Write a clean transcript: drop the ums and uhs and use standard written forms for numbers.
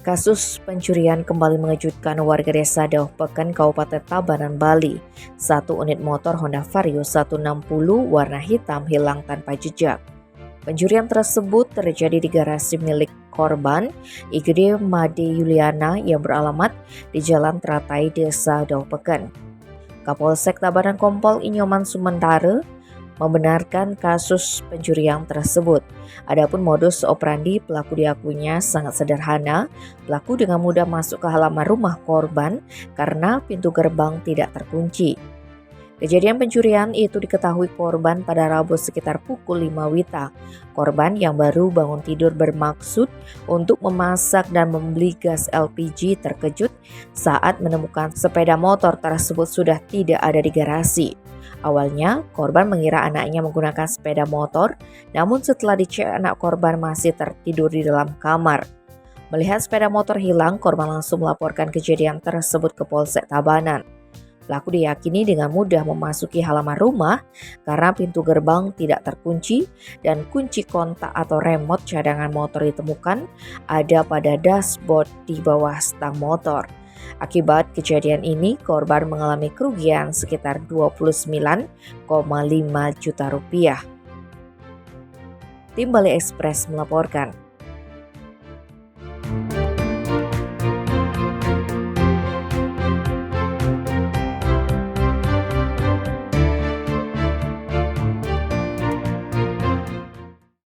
Kasus pencurian kembali mengejutkan warga desa Dauh Peken, Kabupaten Tabanan, Bali. Satu unit motor Honda Vario 160 warna hitam hilang tanpa jejak. Pencurian tersebut terjadi di garasi milik korban, Igede Made Yuliana yang beralamat di Jalan Teratai, Desa Dauh Peken. Kapolsek Tabanan Kompol Inyoman Sumantara membenarkan kasus pencurian tersebut. Adapun modus operandi pelaku diakunya sangat sederhana. Pelaku dengan mudah masuk ke halaman rumah korban karena pintu gerbang tidak terkunci. Kejadian pencurian itu diketahui korban pada Rabu sekitar pukul 5 WITA. Korban yang baru bangun tidur bermaksud untuk memasak dan membeli gas LPG terkejut saat menemukan sepeda motor tersebut sudah tidak ada di garasi. Awalnya, korban mengira anaknya menggunakan sepeda motor, namun setelah dicek anak korban masih tertidur di dalam kamar. Melihat sepeda motor hilang, korban langsung melaporkan kejadian tersebut ke Polsek Tabanan. Pelaku diyakini dengan mudah memasuki halaman rumah karena pintu gerbang tidak terkunci dan kunci kontak atau remote cadangan motor ditemukan ada pada dashboard di bawah stang motor. Akibat kejadian ini, korban mengalami kerugian sekitar 29,5 juta rupiah. Tim Bali Express melaporkan.